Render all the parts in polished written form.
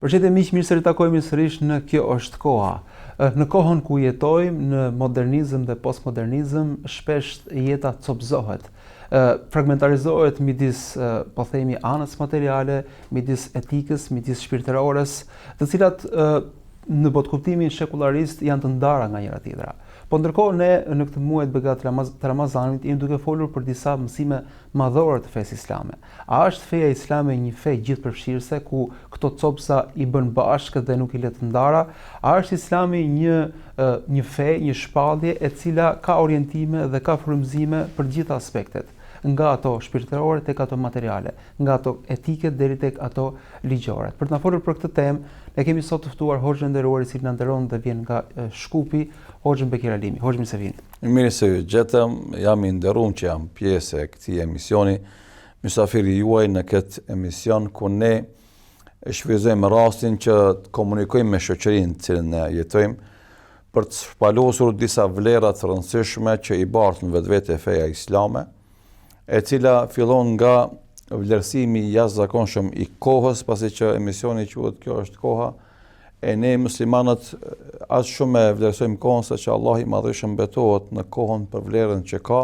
Përshëndetje miq, mirë se ritakojmë sërish në Kjo është koha. Në kohën ku jetojmë, në modernizëm dhe postmodernizëm, shpesh jeta copëzohet. Fragmentarizohet midis, po themi, anës materiale, midis etikës, midis shpirtërores, të cilat në botkuptimin shekularist janë të ndara nga njëra tjetra. Po ndërkohë ne në këtë muaj të begat të Ramazanit jemi duke folur për disa mësime madhore të fesë islame. A është feja islame një fe gjithëpërfshirëse ku këto copsa i bën bashkë dhe nuk i lë të ndara? A është Islami një fe, një shpallje e cila ka orientime dhe ka frymëzime për gjitha aspektet, nga ato shpirtërore tek ato materiale, nga ato etike deri tek ato ligjore. Për të na folur për këtë temë, ne kemi sot të ftuar Hoxhën e nderuar i cili na nderon dhe vjen nga Shkupi, Hoxhën Bekir Alimi. Hoxhë, mirë se vini. Mirë se ju gjetëm, jam i nderuar që jam pjesë e këtij emisioni, mysafiri juaj në këtë emision ku ne shfrytëzojmë rastin që të komunikojmë me shoqërinë në cilën ne jetojmë për të shpalosur disa vlera të rëndësishme që i bartën vetvete feja islame, e cila fillon nga vlerësimi jashtëzakonshëm i kohës, pasi që emisioni quhet Kjo është koha, e ne muslimanët aq shumë e vlerësojmë kohën se që Allah i Madhëshëm betohet në kohën për vlerën që ka,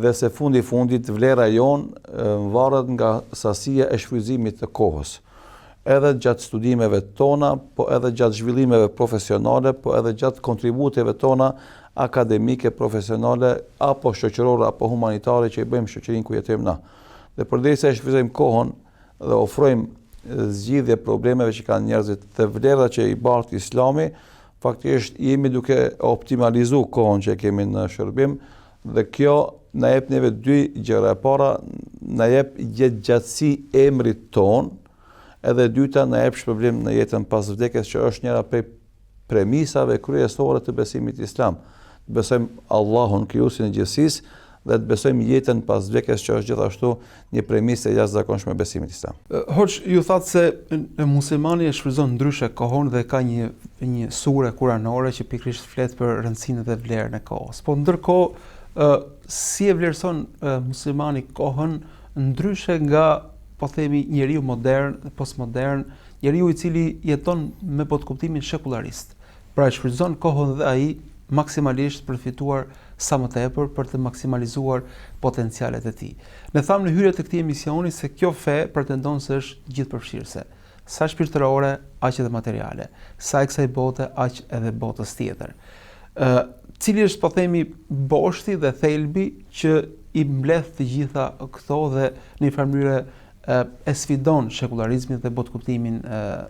dhe se fundi fundit vlera jonë varet nga sasia e shfrytëzimit të kohës. Edhe gjatë studimeve tona, po edhe gjatë zhvillimeve profesionale, po edhe gjatë kontributeve tona akademike, profesionale, apo shoqërore, apo humanitare që i bëjmë shoqërinë ku jetojmë na. Dhe përderisa e shfrytëzojmë kohën dhe ofrojmë zgjidhje problemeve që kanë njerëzit dhe vlerat që i bart Islami, faktikisht jemi duke optimalizuar kohën që kemi në shërbim, dhe kjo na jep neve dy gjëra. E para, na jep jetëgjatësi emrit ton, edhe dyta na jep shpërblim në jetën pas vdekjes, që është njëra prej premisave kryesore të besimit islam. Të besojmë Allahun, krijuesin e gjithësisë, dhe të besojmë jetën pas vdekjes, që është gjithashtu një premisë e jashtëzakonshme e besimit islam. Hoxh, ju thatë se muslimani e shfrytëzon ndryshe kohën dhe ka një sure kuranore që pikërisht flet për rëndësinë dhe vlerën e kohës. Po ndërkohë, si e vlerëson muslimani kohën ndryshe nga, po themi, njeriu modern, postmodern, njeriu i cili jeton me podkuptimin shekularist. Pra e shfrytëzon kohën dhe ai maksimalisht për fituar sa më tepër, për të maksimalizuar potencialet e tij. Ne thamë në hyrje të këtij emisioni se kjo fe pretendon se është gjithëpërfshirëse, sa shpirtërore, aq edhe materiale, sa e kësaj bote, aq edhe botës tjetër. Cili është, po themi, boshti dhe thelbi që i mbledh të gjitha këto dhe në një farë mënyrë e sfidon shekularizmin dhe botkuptimin,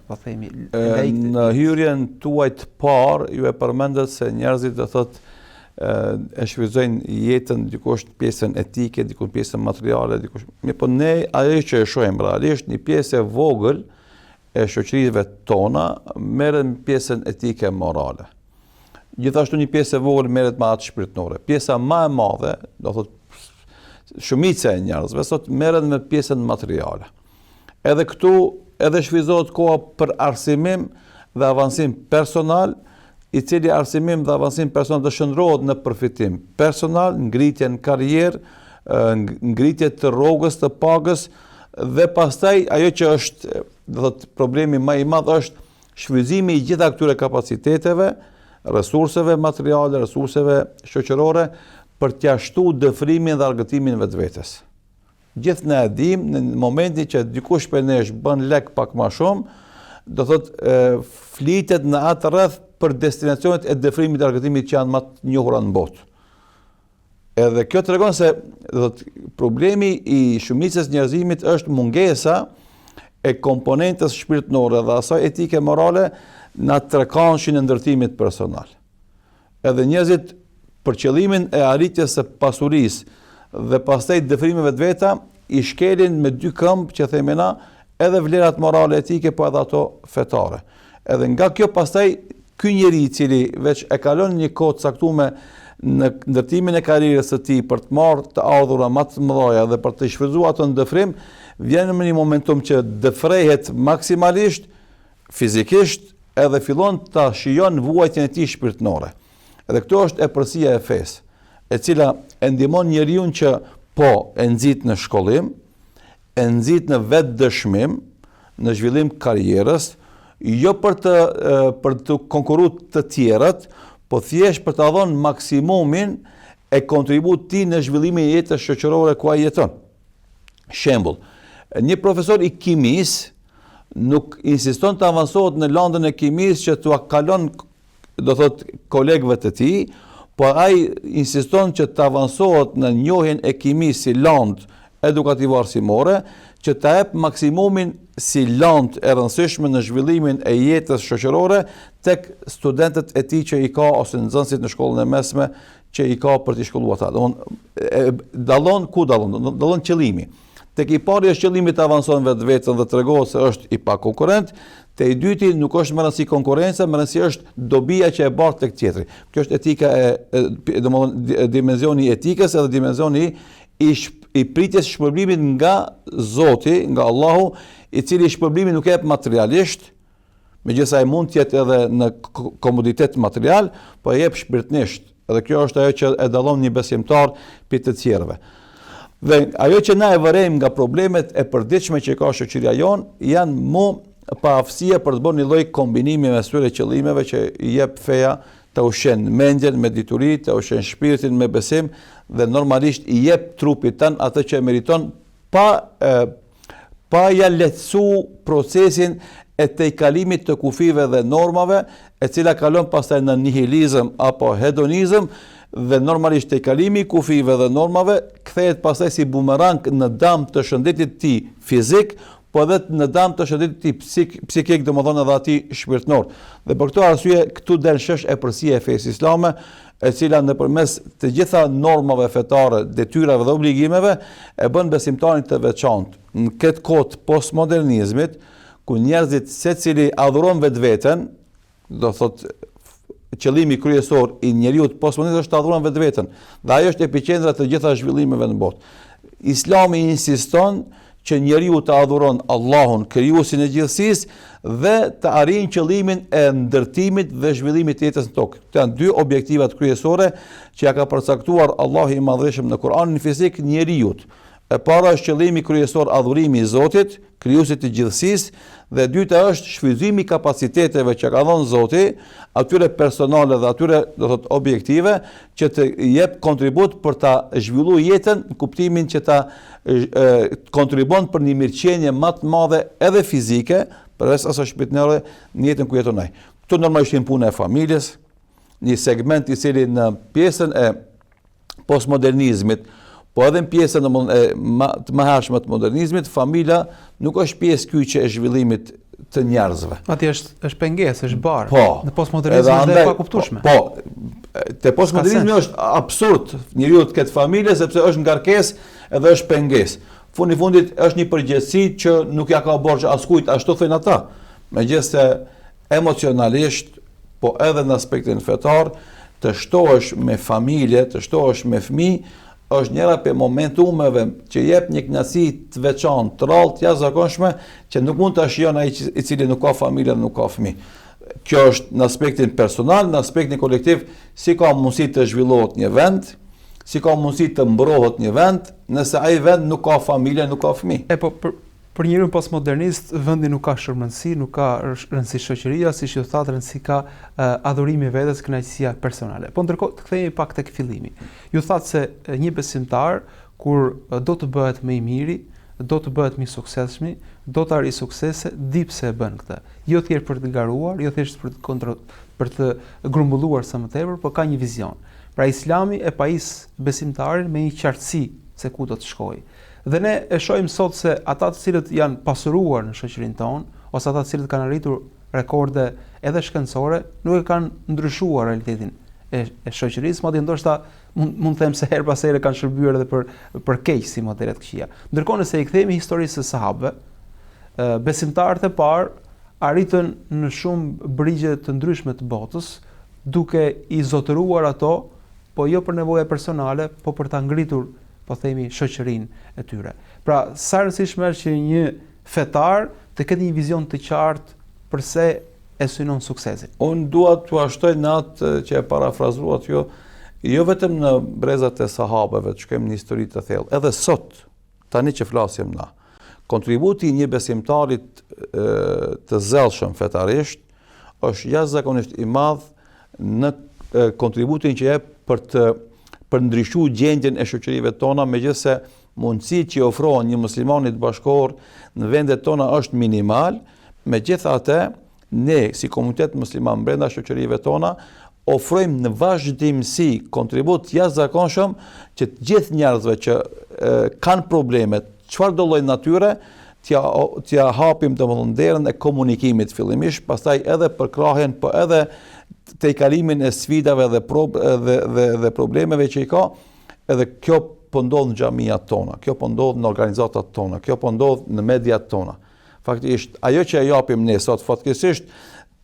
po themi, laik. Në hyrjen tuaj të parë, ju e përmendet se njerëzit do thotë e shfrytëzojnë jetën, dikush pjesën etike, dikush pjesën materiale, dikush. Po ne ajo që e shohim realisht, një pjesë e vogël e shoqërive tona merret me pjesën etike morale. Gjithashtu një pjesë e vogël merret me atë shpirtërore. Pjesa më e madhe, do thotë shumica e njerëzve sot merret me pjesën materiale. Edhe këtu edhe shfrytëzohet koha për arsimim dhe avancim personal, i cili arsimim dhe avancim personal të shndrohet në përfitim personal, ngritje në karrierë, ngritje të rrogës të pagës, dhe pastaj ajo që është, do thotë, problemi më i madh është shfrytëzimi i gjitha këtyre kapaciteteve, resurseve materiale, resurseve shoqërore, për t'ia shtuar dëfrimin dhe argëtimin vetvetes. Gjithë ne e dim, në momentin që dikush për nesh bën lek pak më shumë, do thotë flitet në atë rreth për destinacionet e dëfrimit dhe argëtimit që janë më të njohura në botë. Edhe kjo tregon se, do thotë, problemi i shumicës njerëzimit është mungesa e komponentës shpirtërore dhe asaj etike morale në trekanëshin e ndërtimit personal. Edhe njerëzit për qëllimin e arritjes së pasurisë dhe pastaj dëfrimeve të veta, i shkelin me dy këmbë që themi na, edhe vlerat morale etike, po edhe ato fetare. Edhe nga kjo pastaj ky njeri i cili veç e kalon një kohë të caktuar në ndërtimin e karrierës së tij për të marrë të ardhura më të mëdha dhe për të shfrytzuar ato në dëfrim, vjen në një momentum që dëfrehet maksimalisht fizikisht edhe fillon ta shijon vuajtjen e tij shpirtërore. Edhe këto është epërsia e fesë, e cila e ndihmon njeriu që po e nxit në shkollim, e nxit në vetë dëshmim, në zhvillim karrierës, jo për të konkurruar të tjerët, po thjesht për të dhënë maksimumin e kontributit në zhvillimin e jetës shoqërore ku ai jeton. Shembull, një profesor i kimisë nuk insiston të avansohet në landën e kimisë që t'ua kalon, do thot, kolegëve të tij, po ai insiston që të avansohet në njohjen e kimisë si landë edukative arsimore, që të jep maksimumin si landë e rëndësishme në zhvillimin e jetës shoqërore tek studentët e tij që i ka ose nxënësit në shkollën e mesme që i ka për t'i shkolluar ata. Dallon qëllimi. Tek i pari është qëllimi të avanson vetën dhe tregohet se është i pa konkurrent, te i dyti nuk është më rëndësi konkurrenca, më rëndësi është dobia që e bart tek tjetri. Kjo është etika domethënë dimensioni i etikës edhe dimensioni i pritjes shpërblimit nga Zoti, nga Allahu, i cili shpërblimin nuk e jep materialisht, megjithëse ai mund të jetë edhe në komoditet material, po e jep shpirtnisht. Edhe kjo është ajo që e dallon një besimtar prej të tjerëve. Dhe ajo që na e vërejmë nga problemet e përditshme që ka shoqëria jonë, janë paaftësia për të bërë një lloj kombinimi mes tyre qëllimeve që i jep feja, të ushqen mendjen me dituri, të ushqen shpirtin me besim dhe normalisht i jep trupit tën atë që e meriton pa ja lehtësu procesin e tejkalimit të kufive dhe normave, e cila kalon pastaj në nihilizëm apo hedonizëm, dhe normalisht tejkalimi i kufive dhe normave kthehet pastaj si bumerang në dëm të shëndetit tij fizik, po edhe në dëm të shëndetit tij psikik, domethënë edhe atij shpirtënor. Dhe për këtë arsye këtu del shesh e përsia e fesë islame, e cila nëpërmes të gjitha normave fetare, detyrave dhe obligimeve e bën besimtarin të veçantë. Në këtë kohë postmodernizmit, ku njerëzit secili adhuron vetveten, do thotë qëllimi kryesor i njeriu postmodernist është të adhuron vetveten, dhe ajo është epicendra të gjitha zhvillimeve në botë. Islami insiston që njeriu të adhuron Allahun, krijuesin e gjithësisë, dhe të arrijë qëllimin e ndërtimit dhe zhvillimit të jetës në tokë. Këto janë dy objektivat kryesore që ja ka përcaktuar Allahu i Madhërisht në Kur'anin fizik njeriu. E para është qëllimi kryesor adhurimi i Zotit, krijuesit të gjithësisë, dhe e dyta është shfrytëzimi i kapaciteteve që ka dhënë Zoti, atyre personale dhe atyre, do thotë, objektive, që të jep kontribut për ta zhvilluar jetën në kuptimin që ta kontribon për një mirëqenie më të madhe edhe fizike, përveç asaj shpirtërore në jetën ku jeton ai. Këtu normalisht janë puna e familjes, një segment i cili në pjesën e postmodernizmit, po edhe në pjesën të mëhershme të modernizmit, familja nuk është pjesë kyçe e zhvillimit të njerëzve. Atje është pengesë, është barë. Po. Në postmodernizëm është e pakuptueshme. Po. Te postmodernizmi është absurd njeriu të ketë familje sepse është ngarkesë edhe është pengesë. Fundi fundit është një përgjegjësi që nuk ja ka borxh askujt, ashtu thënë ata. Megjithëse emocionalisht, po edhe në aspektin fetar, të shtohesh me familje, të shtohesh me fëmijë, është njëra për momentumeve që jep një kënaqësi të veçantë, të rrallë, të jashtëzakonshme, që nuk mund ta shijon ai i cili nuk ka familje dhe nuk ka fëmijë. Kjo është në aspektin personal, në aspektin kolektiv, si ka mundësi të zhvillohet një vend, si ka mundësi të mbrohet një vend, nëse ai vend nuk ka familje, nuk ka fëmijë. Po për njeriu postmodernist, vendi nuk ka rëndësi, nuk ka rëndësi shoqëria, siç ju thatë, rëndësi ka adhurimi vetes, kënaqësia personale. Po ndërkohë të kthehemi pak tek fillimi. Ju thatë se një besimtar kur do të bëhet më i miri, do të bëhet më i suksesshëm, do të arrijë suksese, di pse e bën këtë. Jo thjesht për të garuar, jo thjesht për të grumbulluar sa më tepër, por ka një vizion. Pra Islami e pajis besimtarin me një qartësi se ku do të shkojë. Dhe ne e shohim sot se ata të cilët janë pasuruar në shoqërinë tonë, ose ata të cilët kanë arritur rekorde edhe shkencore, nuk e kanë ndryshuar realitetin e shoqërisë, madje ndoshta mund të them se her pas here kanë shërbyer edhe për keq si modele të këqija. Ndërkohë nëse i kthehemi historisë së sahabëve, besimtarët e parë arritën në shumë brigje të ndryshme të botës, duke i zotëruar ato, po jo për nevoja personale, po për ta ngritur, po themi, shoqërinë e tyre. Pra, sa rëndësishme është që një fetar të ketë një vizion të qartë përse e synon suksesin. Unë dua t'u ashtoj në atë që e parafrazuat jo vetëm në brezat e sahabeve, të shkojmë në histori të thellë, edhe sot, tani që flasim na, Kontributi i një besimtarit të zellshëm fetarisht është jashtëzakonisht i madh në kontributin që jep për ndryshuar gjendjen e shoqërive tona, megjithëse mundësitë që ofrohen një muslimanit bashkëkohor në vendet tona është minimal, megjithatë ne si komunitet musliman brenda shoqërive tona ofrojmë në vazhdimsi kontribut jashtëzakonshëm që të gjithë njerëzve që kanë probleme, çfarëdo lloj natyre, t'ja hapim domethënë derën e komunikimit fillimisht, pastaj edhe për krahjen, po edhe te kalimin e sfidave dhe problemeve që i ka, edhe kjo po ndodh në xhamiat tona, kjo po ndodh në organizatat tona, kjo po ndodh në mediat tona. Faktikisht, ajo që e japim ne sot fatkeqësisht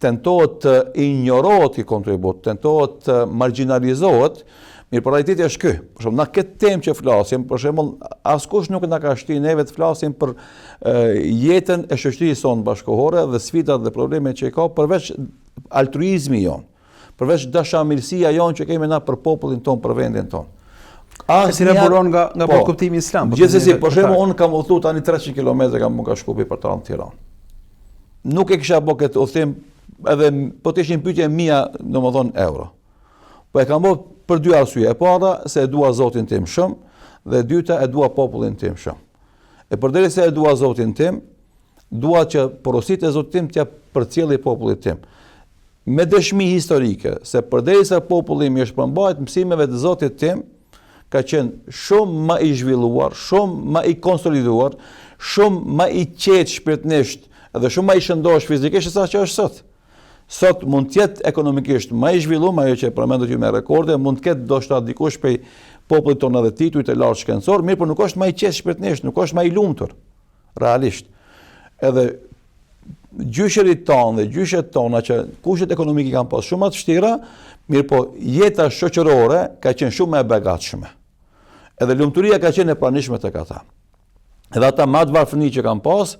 tentohet të injorohet i kontribut, tentohet të marginalizohet, mirë, por realiteti është ky. Për shembull, na këtë temë që flasim, për shembull, askush nuk na ka shtyrë neve të flasim për jetën e shoqërisë sonë bashkëkohore dhe sfidat dhe problemet që i ka, përveç altruizmi jon, përveç dashamirësia jon që kemi na për popullin ton, për vendin ton. Si buron nga përkuptimi islam. Gjithsesi, për shembull, unë kam udhëtuar tani 300 kilometra kam ka shkupi për të rënë në Tiranë. Nuk e kisha bë këtë udhëtim edhe po të ishin pyetje mia, domethënë euro. Po e kam bërë për dy arsye. E para se e dua Zotin tim shumë dhe e dyta e dua popullin tim shumë. E përderisa e dua Zotin tim, dua që porositë e Zotit tim t'ja përcjellë popullit tim. Me dëshmi historike se përderisa populli im është përmbajtur mësimeve të Zotit tim, ka qenë shumë më i zhvilluar, shumë më i konsoliduar, shumë më i qetë shpirtërisht dhe shumë më i shëndosh fizikisht se sa që është sot. Sot mund të jetë ekonomikisht më i zhvilluar, ajo që e përmendët ju me rekorde, mund të ketë ndoshta dikush prej popullit tonë edhe titujt e lartë shkencor, mirë, por nuk është më i qetë shpirtërisht, nuk është më i lumtur, realisht. Edhe gjyshërit tonë dhe gjyshet tona që kushtet ekonomike kanë pas shumë më të vështira, mirë, po jeta shoqërore ka qenë shumë më e begatshme. Edhe lumturia ka qenë e pranishme tek ata. Edhe ata më të varfëni që kanë pas,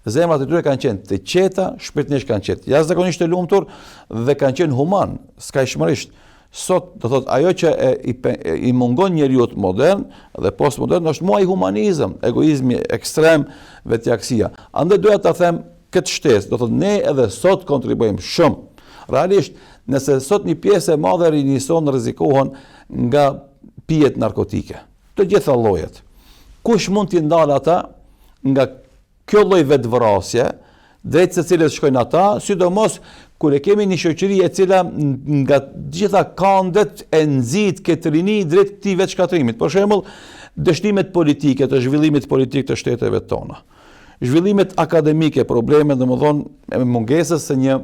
zemrat e tyre kanë qenë të qeta, shpirtërisht kanë qenë jashtëzakonisht të lumtur dhe kanë qenë human, skajshmërisht. Sot do thot ajo që i mungon njeriu modern dhe postmodern është mua i humanizëm, egoizmi ekstrem, vetjakësia. Andaj doja ta them këtë shtesë, do thot ne edhe sot kontribuojmë shumë. Realisht, nëse sot një pjesë e madhe e rinjëson rrezikohen nga pijet narkotike, të gjitha llojet. Kush mund t'i ndalë ata nga kjo lloj vetvrasje, drejt se cilës shkojnë ata, sidomos kur e kemi një shoqëri e cila nga gjitha kandet e nxit këtë rini drejt këtij vetshkatrimit. Për shembull, dështimet politike të zhvillimit politik të shteteve tona. Zhvillimet akademike, probleme domethënë me mungesës së një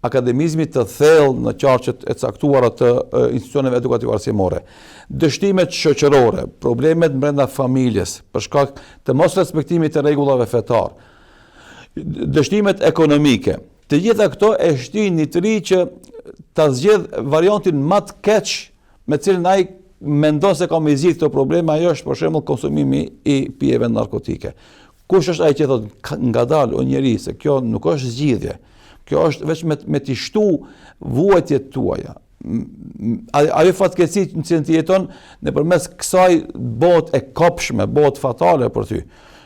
akademizmi të thellë në qarqet e caktuara të institucioneve edukative arsimore. Dështimet shoqërore, problemet brenda familjes për shkak të mos respektimit të rregullave fetare. Dështimet ekonomike. Të gjitha këto e shtin një të ri që ta zgjedh variantin më të keq me cilin ai mendon se ka me zgjidh këto probleme, ajo është për shembull konsumimi i pijeve narkotike. Kush është ai që thotë ngadalë o njeri se kjo nuk është zgjidhje. Kjo është vetëm me t'i shtu vuajtjet tuaja. Ajo fatkeqësi në cilën ti jeton nëpërmes kësaj botë e kopshme, botë fatale për ty.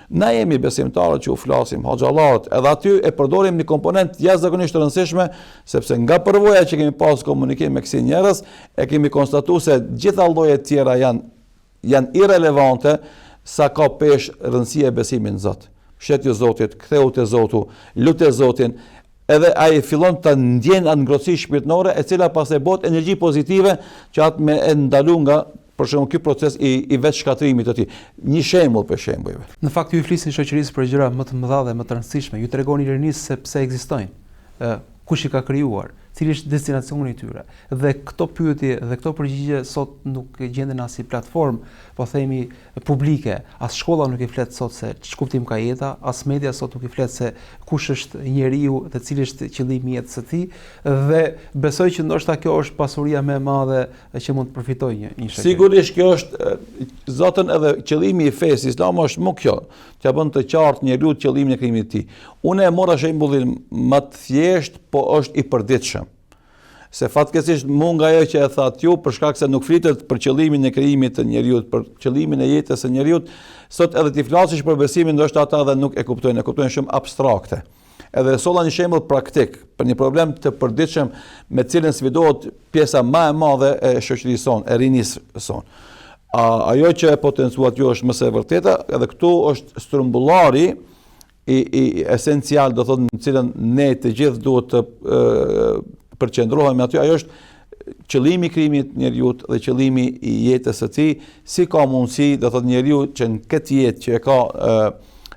Na jemi besimtarët që u flasim, hoxhallarët, edhe aty e përdorim një komponent jashtëzakonisht të rëndësishme, sepse nga përvoja që kemi pas komunikim me kësi njerëz, e kemi konstatuar se gjitha llojet tjera janë irrelevante sa ka pesh rëndësia e besimit në Zot. Shetju Zotit, ktheu te Zotu, lutë Zotin, edhe ai fillon të ndjen atë ngrohtësi shpirtërore, e cila pastaj bëhet energji pozitive që atë me e ndalu nga për shembull ky proces i vetshkatrimit të tij. Një shembull për shembujve. Në fakt ju flisni shoqërisë për gjëra më të mëdha dhe më të rëndësishme. Ju tregoni rinisë se pse ekzistojnë. Kush i ka krijuar, cili është destinacioni i tyre. Dhe këto pyetje dhe këto përgjigje sot nuk gjenden as si platformë, po themi publike. As shkolla nuk i flet sot se ç'kuptim ka jeta, as media sot nuk i flet se kush është njeriu dhe cili është qëllimi i jetës së tij, dhe besoj që ndoshta kjo është pasuria më e madhe që mund të përfitojë një shoqëri. Sigurisht kjo është zotën edhe qëllimi i fesë Islam është më kjo, t'ia bën të qartë njeriu qëllimin e krijimit të tij. Unë e mora shembullin më të thjesht, po është i përditshëm. Se fatkeqësisht munga ajo që e thatë ju, për shkak se nuk flitet për qëllimin e krijimit të njerëzit, për qëllimin e jetës së njerëzit, sot edhe ti flasësh për besimin, ndoshta ata edhe nuk e kuptojnë shumë abstrakte. Edhe solla një shembull praktik për një problem të përditshëm me cilën sfidohet pjesa më e madhe e shoqërisë sonë, e rinisë sonë. Ajo që e potencuat ju është më së vërteta, edhe këtu është strumbullari i esencial, do thotë, në cilën ne të gjithë duhet të përqendrohemi aty, ajo është qëllimi i krijimit të njeriut dhe qëllimi i jetës së tij, si ka mundësi, do thotë, njeriu që në këtë jetë që e ka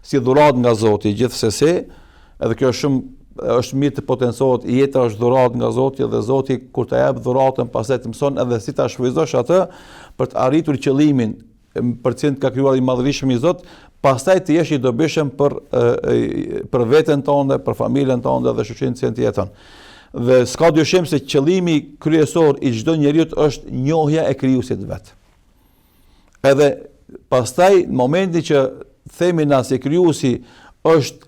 si dhuratë nga Zoti gjithsesi, edhe kjo është mirë të potencohet, jeta është dhuratë nga Zoti dhe Zoti kur të jep dhuratën pastaj të mëson edhe si ta shfrytëzosh atë për të arritur qëllimin për cilën ka krijuar i madhërisëm i Zot, pastaj të jesh i dobishëm për veten tënde, për familjen tënde dhe shoqërinë që jeton. Dhe s'ka dyshim se qëllimi kryesor i çdo njeriu është njohja e krijuesit vet. Edhe pastaj në momentin që themi na se krijuesi është,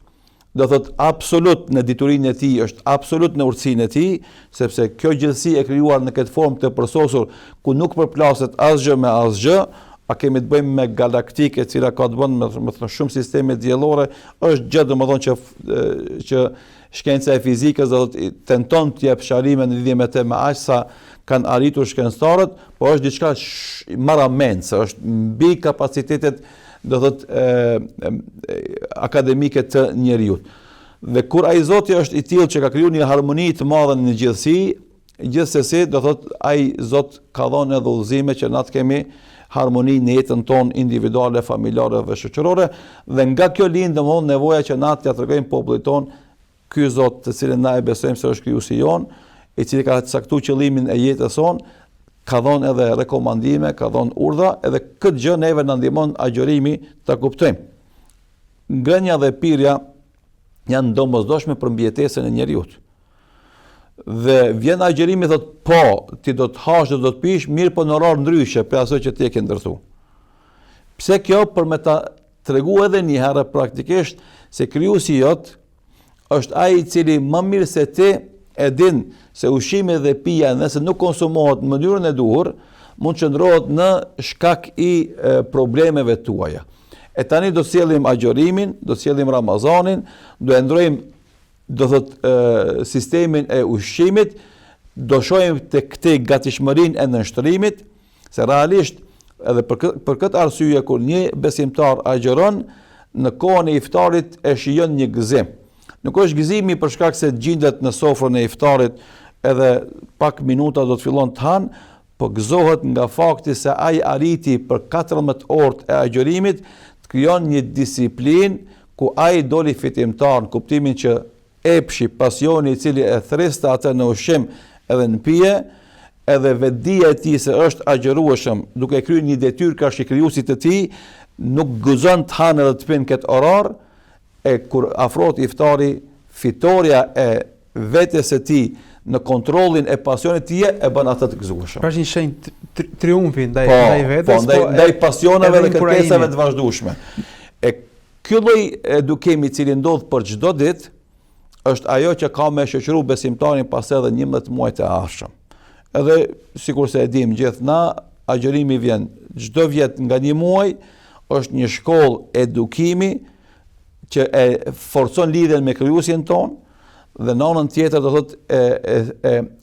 do thotë, absolut në diturinë e tij, është absolut në urtësinë e tij, sepse kjo gjithësi e krijuar në këtë formë të përsosur ku nuk përplaset asgjë me asgjë, a kemi të bëjmë me galaktike, e cila ka të bënë me shumë sisteme diellore, është gjë domethënë që shkenca e fizikës do të tenton të jap sharrime në lidhje me të me aq sa kanë arritur shkencëtarët, por është diçka marramendse, është mbi kapacitetet, do thotë, akademike të njerëzit. Dhe kur ai Zoti është i tillë që ka krijuar një harmoni të madhe në gjithësi, gjithsesi do thotë ai Zot ka dhënë edhe udhëzime që na të kemi harmoni në jetën tonë individuale, familjare dhe shoqërore, dhe nga kjo lind domosdoshmë nevoja që na t'ia tregojmë popullit tonë ky Zot të cilin na e besojmë se është krijuesi jon, i cili ka caktuar qëllimin e jetës sonë, ka dhënë edhe rekomandime, ka dhënë urdhra, edhe këtë gjë neve na ndihmon agjërimi ta kuptojmë. Ngrënia dhe pirja janë domosdoshme për mbijetesën e njeriut. Dhe vjen agjërimi thotë, po, ti do të hash dhe do të pish, mirë po në orar ndryshe për aso që ti e ke ndërtu. Pse kjo? Për me ta tregu edhe një herë praktikisht se krijuesi jot është ai i cili më mirë se ti e din se ushqimi dhe pija nëse nuk konsumohet në mënyrën e duhur, mund të qëndrohet në shkak i problemeve tuaja. E tani do të sjellim agjërimin, do të sjellim Ramazanin, do e ndrojmë, do thotë, sistemin e ushqimit, do shohim te këtë gatishmërinë e nënshtrimit, se realisht edhe për këtë arsye kur një besimtar agjeron, në kohën e iftarit e shijon një gëzim. Nuk është gëzimi për shkak se gjendet në sofrën e iftarit edhe pak minuta do të fillon të hanë, po gëzohet nga fakti se ai arriti për 14 orë e agjërimit të krijon një disiplinë ku ai doli fitimtar, në kuptimin që epshi, pasioni i cili e thriste atë në ushqim edhe në pije, edhe vetdia e tij se është agjërueshëm, duke kryer një detyrë ka krijuesit të tij, nuk gëzon të hanë edhe të pinë këtë orar, e kur afrohet iftari, fitoria e vetes së tij në kontrollin e pasionit të tij e bën atë të gëzueshëm. Pra është një shenjë triumfi ndaj vetes, ndaj pasioneve dhe kërkesave të vazhdueshme. E ky lloj edukimi i cili ndodh për çdo ditë është ajo që ka me shoqëru besimtarin pas edhe 11 muajt e ardhshëm. Edhe sikurse e dim gjithë na, agjërimi vjen çdo vjet nga një muaj, është një shkollë edukimi që e forcon lidhjen me krijuesin ton, dhe në anën tjetër do thotë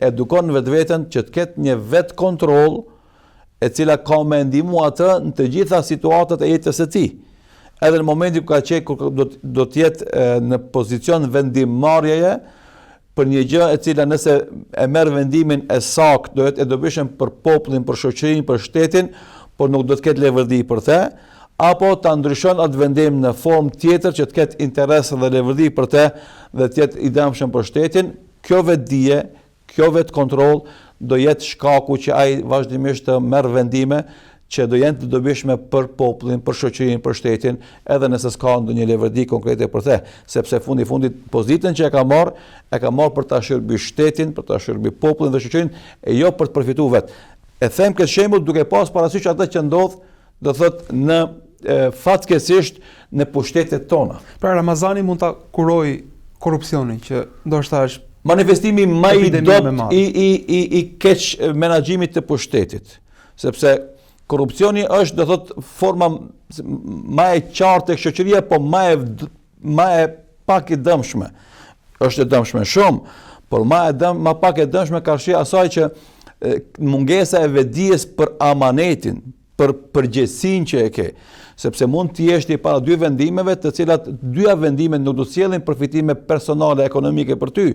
edukon vetveten që të ketë një vet kontroll e cila ka me ndihmu atë në të gjitha situatat e jetës së tij. Edhe në momentin kur do të jetë në pozicion vendimmarrjeje për një gjë e cila nëse e merr vendimin e saktë do jetë e dobishëm për popullin, për shoqërinë, për shtetin, por nuk do të ketë levërdi për të, apo ta ndryshon atë vendim në formë tjetër që të ketë interes dhe levërdi për të dhe të jetë i dëmshëm për shtetin, kjo vetdije, kjo vetë kontroll do jetë shkaku që ai vazhdimisht të merr vendime që do jenë të dobishme për popullin, për shoqërinë, për shtetin, edhe nëse s'ka ndonjë levërdi konkrete për të, sepse fundit pozitën që e ka marrë për ta shërby shtetin, për ta shërby popullin dhe shoqërinë, e jo për të përfituar vetë. E them këtë shembull duke pas parasysh atë që ndodh, do thotë në fatkeqësisht në pushtetet tona. Pra Ramazani mund ta kuroj korrupsionin që ndoshta është manifestimi më i Epidemia me dobët madhe. i keq menaxhimit të pushtetit. Sepse korrupsioni është, do thot, forma më e qartë e shoqëria, po më e pak e dëmshme. Është e dëmshme shumë, por më pak e dëmshme ka shi asaj që mungesa e vetdijes për amanetin, për përgjegjësinë që e ke. Sepse mund të jesh ti para dy vendimeve, të cilat dyja vendimet nuk do të sjellin përfitime personale ekonomike për ty,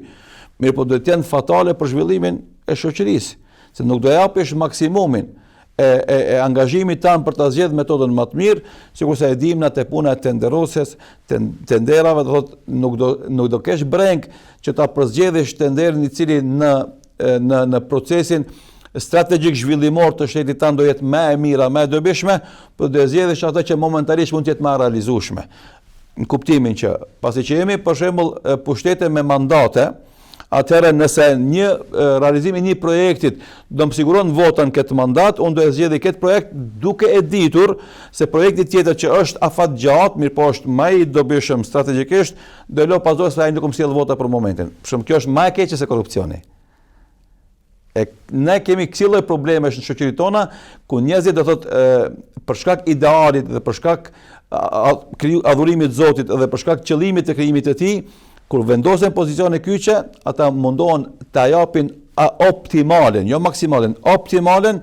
mirë po do të jenë fatale për zhvillimin e shoqërisë, se nuk do japësh maksimumin e angazhimit tanë për të zgjedhur metodën më të mirë, sikurse e dimë na te puna e tenderosjes, tenderave, do thotë nuk do kesh breng që ta përzgjedhësh tenderin i cili në procesin strategjik zhvillimor të shtetit tanë do jetë më e mira, më e dobishme, por do zgjedhësh ato që momentarisht mund të jetë më realizueshme. Në kuptimin që pasi që jemi për shembull pushtete me mandate, atëherë nëse një realizimi i një projektit do më siguron votën këtë mandat, unë do e zgjedhë këtë projekt duke e ditur se projekti tjetër që është afat gjatë, mirë po është më i dobishëm strategjikisht, do e lë pasojë se ai nuk më sjell vota për momentin. Për shembull, kjo është më e keqe se korrupsioni. Ne kemi kësi lloj problemesh në shoqëritë tona, ku njerëzit do thotë për shkak idealit dhe për shkak adhurimit të Zotit dhe për shkak qëllimit të krijimit të tij, kur vendosen pozicione kyçe, ata mundohen ta japin optimalen, jo maksimalen, optimalen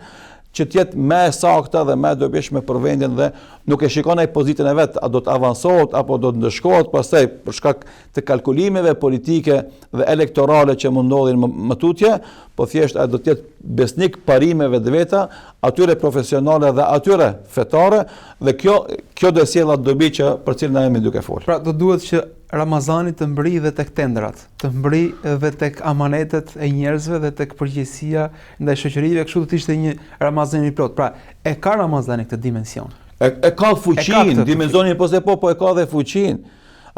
që të jetë më e saktë dhe më e dobishme për vendin dhe nuk e shikon ai pozitën e vet, a do të avansohet apo do të ndëshkohet pastaj për shkak të kalkulimeve politike dhe elektorale që mund ndodhin më tutje, po thjesht ai do të jetë besnik parimeve të veta, atyre profesionale dhe atyre fetare, dhe kjo do sjell atë dobi që për cilën na jemi duke folur. Pra do duhet që Ramazani të mbri dhe tek tendrat, të mbri edhe tek amanetet e njerëzve dhe tek përgjegjësia ndaj shoqërive, kështu do të ishte një Ramazan i plot. Pra, e ka Ramazani këtë dimension. E ka fuqinë, dimensionin po e ka dhe fuqinë.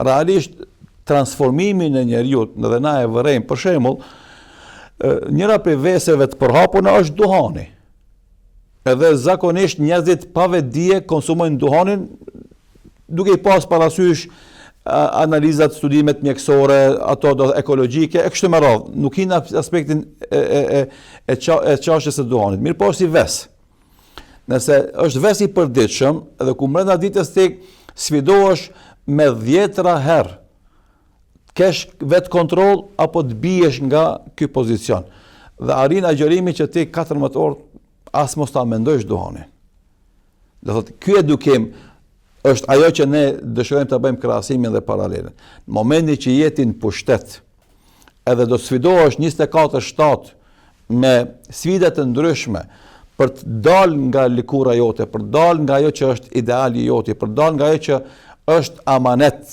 Realisht transformimin e njeriu, dhe na e vërejmë, për shembull, njëra prej veseve të përhapura është duhani. Edhe zakonisht njerëzit pa vetdije konsumojnë duhanin duke i pas parasysh analizat, studimet mjekësore, ato ekologjike, e kështu me radhë. Nuk hin aspektin e çështjes së duhanit. Mirë po si ves. Nëse është ves i përditshëm dhe ku brenda ditës ti sfidohesh me 10 herë, kesh vetë kontroll apo të bijesh nga ky pozicion. Dhe arrin agjërimi që ti 14 orë as mos ta mendosh duhanin. Do thotë ky edukim është ajo që ne dëshirojmë të bëjmë krahasimin dhe paralelin. Në momentin që jeti në pushtet, edhe do të sfidohesh 24/7 me sfida të ndryshme për të dalë nga lëkura jote, për të dalë nga ajo që është ideali joti, për të dalë nga ajo që është amanet,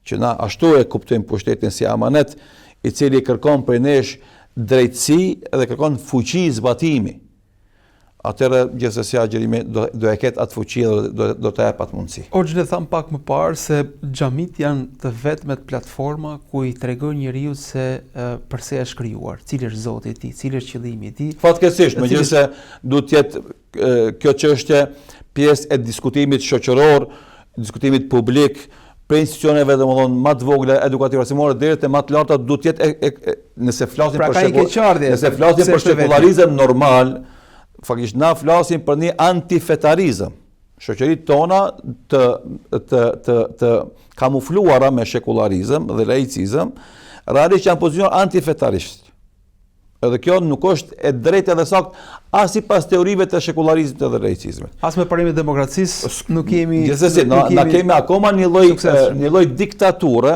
që na ashtu e kuptojmë pushtetin si amanet, i cili kërkon prej nesh drejtësi dhe kërkon fuqi zbatimi. Atëherë gjithsesi agjërimi do e ketë atë fuqi dhe do të jap atë mundësi. Orgjë tham pak më parë se xhamit janë të vetmet platforma ku i tregojnë njeriu se përse është krijuar, cili është Zoti i tij, cili është qëllimi i tij. Fatkeqësisht, megjithëse duhet të jetë kjo çështje pjesë e diskutimit shoqëror, diskutimit publik, për institucioneve domethënë më të vogla edukative arsimore deri te më të larta duhet të jetë nëse flasim për sekularizëm normal, faktisht na flasim për një antifetarizëm. Shoqëritë tona të kamufluara me sekularizëm dhe laicizëm, realisht janë pozicion antifetarisht. Edhe kjo nuk është e drejtë edhe saktë as sipas teorive të sekularizmit dhe laicizmit. As me parimet e demokracisë nuk kemi. Gjithsesi, na kemi akoma një lloj diktature,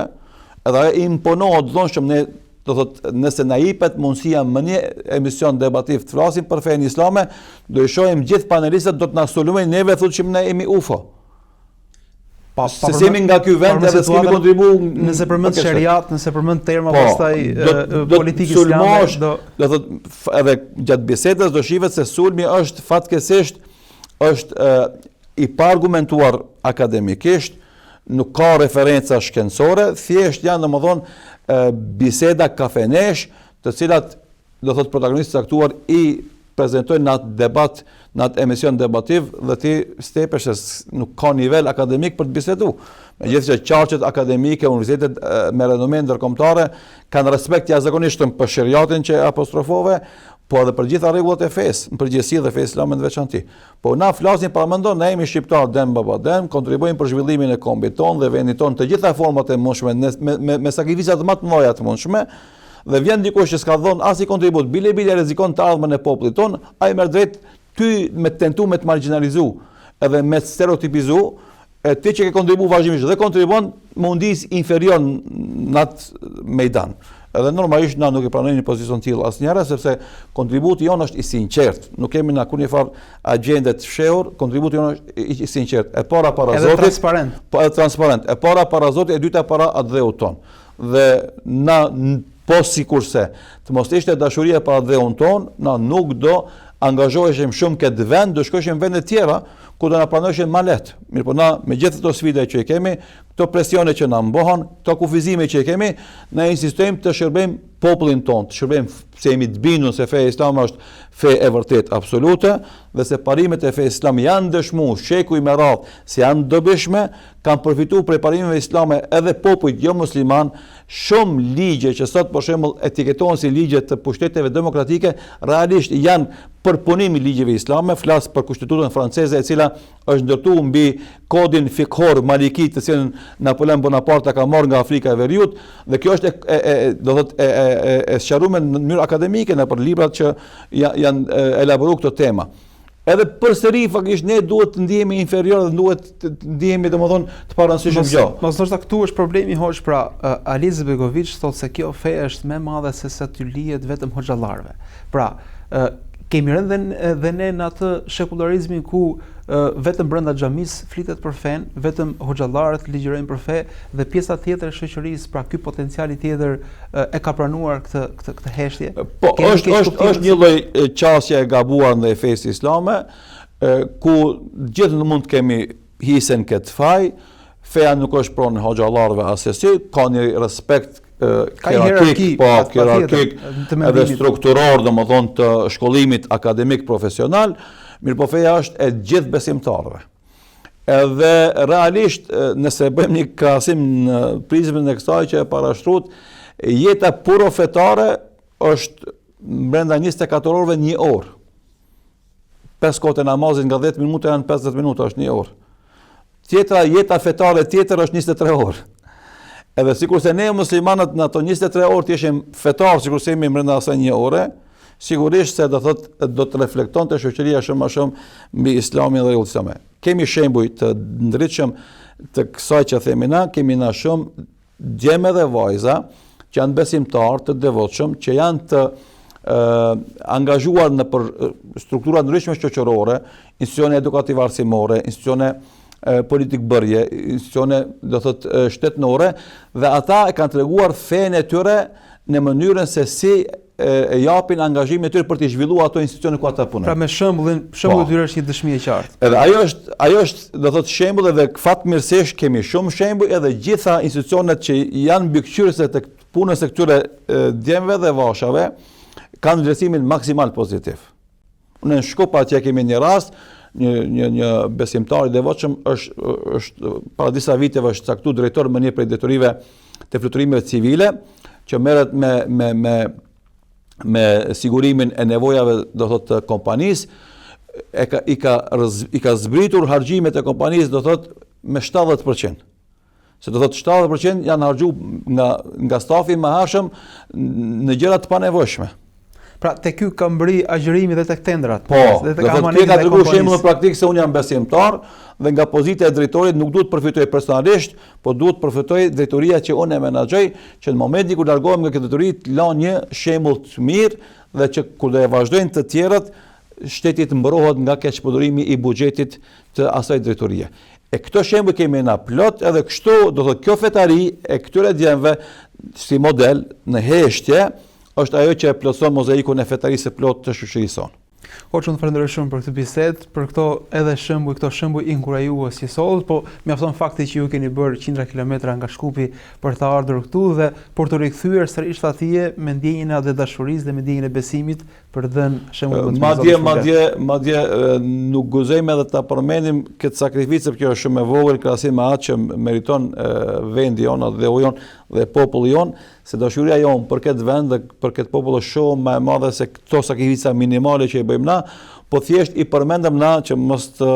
edhe ajo imponohet dhunshëm ne. Do thotë, nëse na jepet mundësia më një emision debativ të flasim për fenë islame, do i shohim gjithë panelistët do të na sulmojnë neve thotë që ne jemi UFO. Se jemi nga ky vend edhe s'kemi kontribuar nëse përmend shariat, nëse përmend terma pastaj politikë islame, do thotë edhe gjatë bisedës do shihet se sulmi është fatkeqësisht është i pa argumentuar akademikisht, nuk ka referenca shkencore, thjesht janë domethënë biseda kafenesh, të cilat do thotë protagonistët caktuar i prezantojnë në atë debat, në atë emision debativ dhe ti stepesh se nuk ka nivel akademik për të biseduar. Megjithëse qarqet akademike, universitetet me renome ndërkombëtare kanë respekt jashtëzakonisht për shariatin që apostrofove, po edhe për gjitha rregullat e fesë, në përgjithësi dhe fesë islame në veçantë. Po na flasim para mendon, ne jemi shqiptar dem baba dem, kontribuojmë për zhvillimin e kombit ton dhe vendit ton të gjitha format e mundshme me sakrifica më të mëdha të mundshme. Dhe vjen dikush që s'ka dhënë as i kontribut, bile rrezikon të ardhmen e popullit ton, ai merr drejt ty me tentu me të marginalizu edhe me të stereotipizu, e ti që ke kontribu vazhdimisht dhe kontribon mundis inferior në atë mejdan. Edhe normalisht na nuk e pranojmë një pozicion të tillë asnjëherë, sepse kontributi jonë është i sinqert. Nuk kemi na kurrë farë agjende të fshehur, kontributi jonë është i sinqert. E para Zotit, transparent. Po edhe transparent. E para Zotit, e dyta para atdheut ton. Dhe na po sikurse të mos ishte dashuria para atdheut ton, na nuk do angazhoheshim shumë këtë vend, do shkoheshim vende të tjera ku do na pranojshin më lehtë. Mirë, po na me gjithë këto sfida që i kemi, këto presione që na mbohen, këto kufizime që i kemi, ne insistojmë të shërbejmë popullin ton, të shërbejmë se jemi të bindur se feja islame është fe e vërtet absolute dhe se parimet e fejës islame janë dëshmuar shekuj me radhë se janë dobishme, kanë përfituar prej parimeve islame edhe popujt jo musliman. Shumë ligje që sot për shembull etiketohen si ligje të pushteteve demokratike, realisht janë përpunim i ligjeve islame. Flas për kushtetutën franceze e cila është ndërtuar mbi kodin fikhor maliki të cilën Napoleon Bonaparte ka marrë nga Afrika e Veriut, dhe kjo është do thotë e sqaruar në mënyrë akademike nëpër librat që janë elaboruar këto tema. Edhe përsëri faktikisht ne duhet të ndihemi inferior dhe duhet të ndihemi domethënë të parasyshëm gjë. Mos ndoshta këtu është problemi hoç, pra Ali Izetbegović thotë se kjo fe është më e madhe se sa ty lihet vetëm hoxhallarëve. Pra, kemi rënë dhe ne në atë shekularizmin ku vetëm brenda xhamis flitet për fen, vetëm hoxhallarët ligjërojnë për fe dhe pjesa tjetër e shoqërisë, pra ky potenciali tjetër e ka pranuar këtë heshtje. Po është një lloj qasje e gabuar ndaj fesë islame, ku gjithë mund të kemi hisen këtë faj, feja nuk është pronë hoxhallarëve asesi, ka një respekt hierarkik edhe strukturor, domethënë të shkollimit akademik profesional. Mirë, po feja është e gjithë besimtarëve. Edhe realisht, nëse bëjmë një krahasim në prizmën e kësaj që e parashtruar, jeta puro fetare është brenda 24 orëve 1 orë. 5 kohët e namazit nga 10 minuta janë 50 minuta, është 1 orë. Jeta fetare tjetër është 23 orë. Edhe sikurse ne muslimanët në ato 23 orë të jeshim fetar, sikurse jemi brenda asaj 1 ore, sigurisht se do të reflektonte shoqëria shumë më shumë mbi Islamin dhe rregullat islame. Kemi shembuj të ndritshëm të kësaj që themi na, kemi na shumë djemë dhe vajza që janë besimtar të devotshëm, që janë të angazhuar në për struktura ndryshme shoqërore, institucione edukative arsimore, institucione politik bërje, institucione do thotë shtetënore, dhe ata e kanë treguar fenë e tyre në mënyrën se si e japin angazhimin e tyre për të zhvilluar ato institucione ku ata punojnë. Pra me shembullin e tyre është një dëshmi e qartë. Edhe ajo është do thotë shembull, edhe fatmirësisht kemi shumë shembuj, edhe gjitha institucionet që janë mbikëqyrëse të punës së këtyre djemve dhe vashave kanë vlerësimin maksimal pozitiv. Unë në Shkup atje kemi një rast, një besimtar i devotshëm është para disa viteve është caktuar drejtor më një prej drejtorive të fluturimeve civile, që merret me sigurimin e nevojave do thotë të kompanisë, i ka zbritur harxhimet e kompanisë do thotë me 70%. Se do thotë 70% janë harxhuar nga stafi i mëhershëm në gjëra të panevojshme. Pra te ky ka mbri agjërimi dhe tek tendrat. Po, dhe tek amanetit ka treguar shembull në praktikë se unë jam besimtar dhe nga pozita e drejtorit nuk duhet të përfitoj personalisht, po duhet të përfitoj drejtoria që unë e menaxhoj, që në momentin kur largohem nga këtë drejtori të la një shembull të mirë dhe që kur do e vazhdojnë të tjerët, shteti të mbrohet nga keqpërdorimi i buxhetit të asaj drejtorie. E këto shembull kemi na plot, edhe kështu do thotë kjo fetari e këtyre djemve si model në heshtje është ajo që plotson mozaikun e fetarisë së plot të shoqërisë sonë. Hoxha, unë falenderoj shumë për këtë bisedë, për këto shembuj inkurajues që solët, po mjafton fakti që ju keni bërë qindra kilometra nga Shkupi për të ardhur këtu dhe për të rikthyer sërish atje me ndjenjën e dashurisë dhe me ndjenjën e besimit për dhënë shembull më të mirë. Madje nuk guzojmë edhe ta përmendim këtë sakrificë, kjo është shumë e vogël krahasim me atë që meriton vendi jon dhe ujon dhe populli jon, se dashuria jon për këtë vend dhe për këtë popull është shumë më e madhe se këto sakrifica minimale që i bëjmë na, po thjesht i përmendëm na që mos të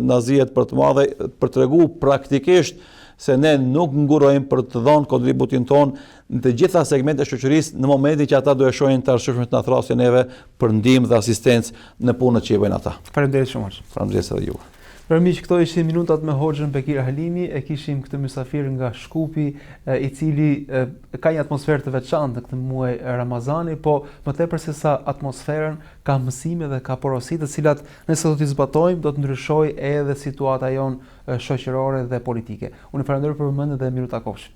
na zihet për të madhe, për të treguar praktikisht se ne nuk ngurojmë për të dhënë kontributin ton në të gjitha segmentet e shoqërisë në momentin që ata do e shohin të arsyeshëm të na thrasin neve për ndihmë dhe asistencë në punët që i bëjnë ata. Faleminderit shumë. Faleminderit edhe juve. Për miq, këto ishin minutat me Hoxhën Bekir Halimi, e kishim këtë mysafir nga Shkupi, i cili ka një atmosferë të veçantë në këtë muaj Ramazani, po më tepër se sa atmosferën, ka mësime dhe ka porosi të cilat nëse do t'i zbatojmë, do të ndryshojë edhe situata jonë shoqërore dhe politike. Unë falenderoj për vëmendjen dhe miru takosh.